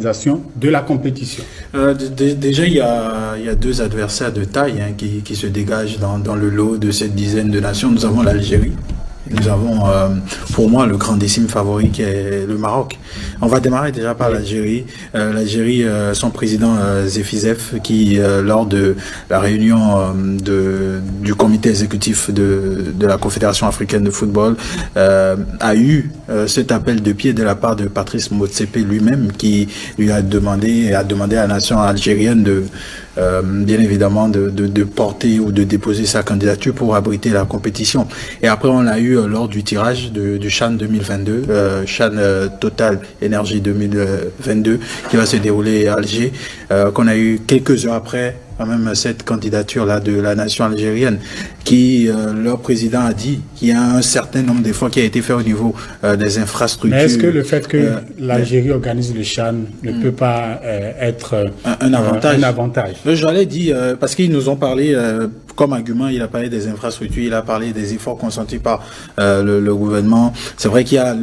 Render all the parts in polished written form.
de la compétition. Déjà, il y a deux adversaires de taille qui se dégagent dans le lot de cette dizaine de nations. Nous avons l'Algérie. Nous avons, pour moi, le grandissime favori qui est le Maroc. On va démarrer déjà par l'Algérie. L'Algérie, son président Zefizef, qui, lors de la réunion du comité exécutif de la Confédération africaine de football, a eu cet appel de pied de la part de Patrice Motsepe lui-même, qui lui a demandé à la nation algérienne bien évidemment de porter ou de déposer sa candidature pour abriter la compétition. Et après on l'a eu lors du tirage du CHAN 2022, CHAN Total Énergie 2022, qui va se dérouler à Alger, qu'on a eu quelques heures après quand même cette candidature-là de la nation algérienne, qui, leur président a dit qu'il y a un certain nombre d'efforts qui a été fait au niveau des infrastructures. Mais est-ce que le fait que l'Algérie organise le CHAN ne peut pas être un avantage? J'allais dire, parce qu'ils nous ont parlé, comme argument, il a parlé des infrastructures, il a parlé des efforts consentis par le gouvernement. C'est vrai qu'il y a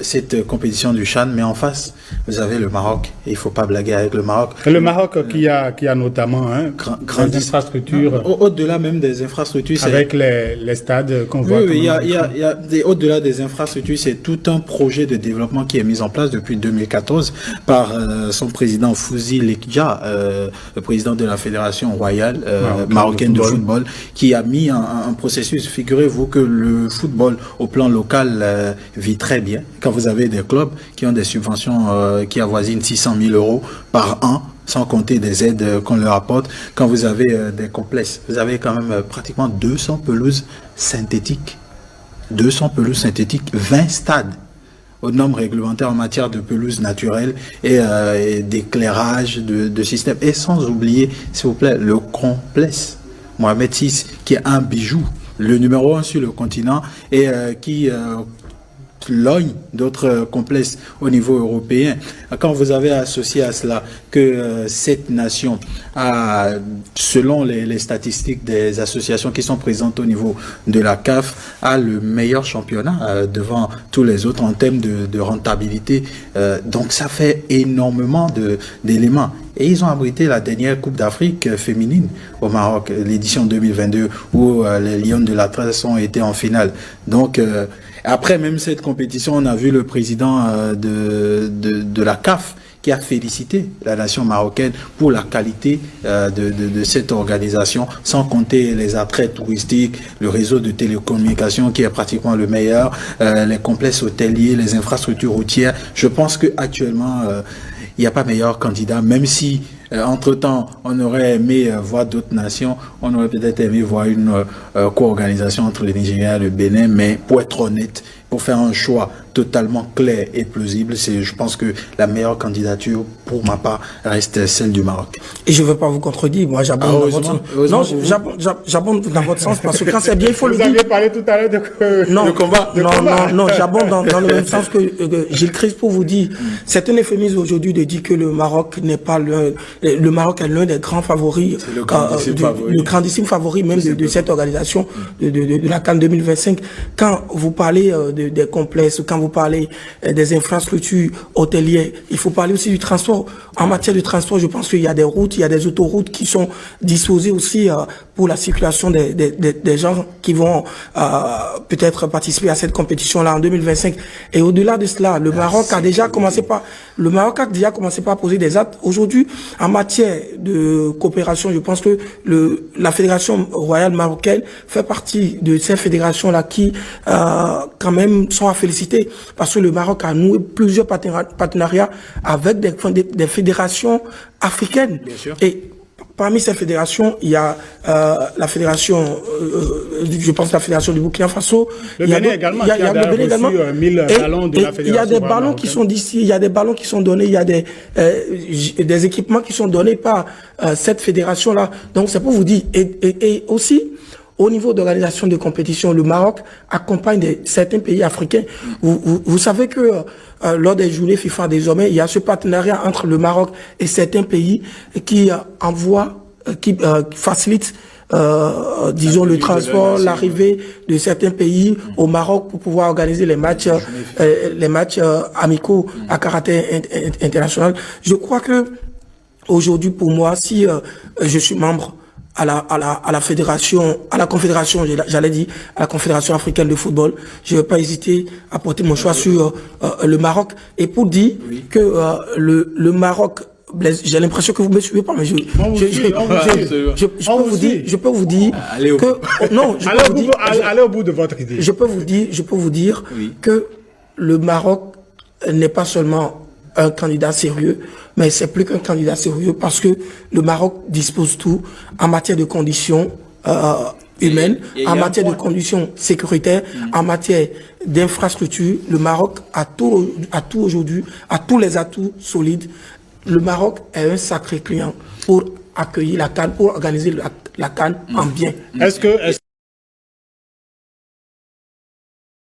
cette compétition du CHAN, mais en face, vous avez le Maroc, et il ne faut pas blaguer avec le Maroc. Et le Maroc qui a notamment des infrastructures. Au-delà même des infrastructures. Avec les stades qu'on voit. Oui, au-delà des infrastructures, c'est tout un projet de développement qui est mis en place depuis 2014 par son président Fouzi Lekdja, le président de la Fédération royale marocaine de football, qui a mis un processus. Figurez-vous que le football au plan local vit très bien. Quand vous avez des clubs qui ont des subventions qui avoisinent 600 000 € par an, sans compter des aides qu'on leur apporte, quand vous avez des complexes, vous avez quand même pratiquement 200 pelouses synthétiques. 200 pelouses synthétiques, 20 stades aux normes réglementaires en matière de pelouse naturelle et d'éclairage, de système. Et sans oublier, s'il vous plaît, le complexe Mohamed VI, qui est un bijou, le numéro 1 sur le continent et qui logne d'autres complexes au niveau européen. Quand vous avez associé à cela que cette nation a, selon les statistiques des associations qui sont présentes au niveau de la CAF, a le meilleur championnat devant tous les autres en termes de rentabilité. Donc ça fait énormément d'éléments. Et ils ont abrité la dernière Coupe d'Afrique féminine au Maroc, l'édition 2022, où les Lions de l'Atlas ont été en finale. Donc, après même cette compétition, on a vu le président de la CAF qui a félicité la nation marocaine pour la qualité de cette organisation, sans compter les attraits touristiques, le réseau de télécommunications qui est pratiquement le meilleur, les complexes hôteliers, les infrastructures routières. Je pense qu'actuellement, il n'y a pas meilleur candidat, même si entre-temps, on aurait aimé voir d'autres nations, on aurait peut-être aimé voir une co-organisation entre le Nigeria et le Bénin, mais pour être honnête, pour faire un choix totalement clair et plausible, je pense que la meilleure candidature, pour ma part, reste celle du Maroc. Et je ne veux pas vous contredire, moi j'abonde dans votre sens. Non, j'abonde dans votre sens, parce que quand c'est bien, il faut le dire. Vous aviez parlé tout à l'heure de combat. Non, j'abonde dans le même sens que Gilles Christ pour vous dire. C'est un euphémisme aujourd'hui de dire que le Maroc n'est pas le Maroc est l'un des grands favoris, le grandissime favori même de cette organisation de la CAN 2025. Quand vous parlez des complexes, quand vous parlez des infrastructures hôtelières, il faut parler aussi du transport. En matière de transport, je pense qu'il y a des routes, il y a des autoroutes qui sont disposées aussi pour la circulation des gens qui vont peut-être participer à cette compétition-là en 2025. Et au-delà de cela, le Maroc a déjà commencé par poser des actes. Aujourd'hui, en matière de coopération, je pense que la Fédération royale marocaine fait partie de ces fédérations-là qui, quand même, sont à féliciter, parce que le Maroc a noué plusieurs partenariats avec des fédérations africaines. Bien sûr. Et parmi ces fédérations, il y a la fédération, je pense la fédération du Burkina Faso. Le Bénin également, il y a le Bénin également. 1000 ballons de la fédération. Il y a des ballons qui sont d'ici, il y a des ballons qui sont donnés, il y a des équipements qui sont donnés par cette fédération-là. Donc c'est pour vous dire, et aussi, au niveau d'organisation de compétition, le Maroc accompagne certains pays africains. Vous savez que lors des journées FIFA désormais, il y a ce partenariat entre le Maroc et certains pays qui facilitent disons, le transport, l'arrivée de certains pays au Maroc pour pouvoir organiser les matchs amicaux à caractère international. Je crois que aujourd'hui, pour moi, si je suis membre à la fédération, à la confédération, j'allais dire, à la confédération africaine de football, je ne vais pas hésiter à porter mon choix sur le Maroc. Et pour dire que le Maroc, j'ai l'impression que vous me suivez pas, mais je peux vous dire que non, allez au bout de votre idée. Je peux vous dire que le Maroc n'est pas seulement un candidat sérieux, mais c'est plus qu'un candidat sérieux parce que le Maroc dispose tout en matière de conditions humaines, en matière de conditions sécuritaires, en matière d'infrastructures. Le Maroc a tout aujourd'hui, a tous les atouts solides. Le Maroc est un sacré client pour accueillir la CAN, pour organiser la CAN en bien. Est-ce que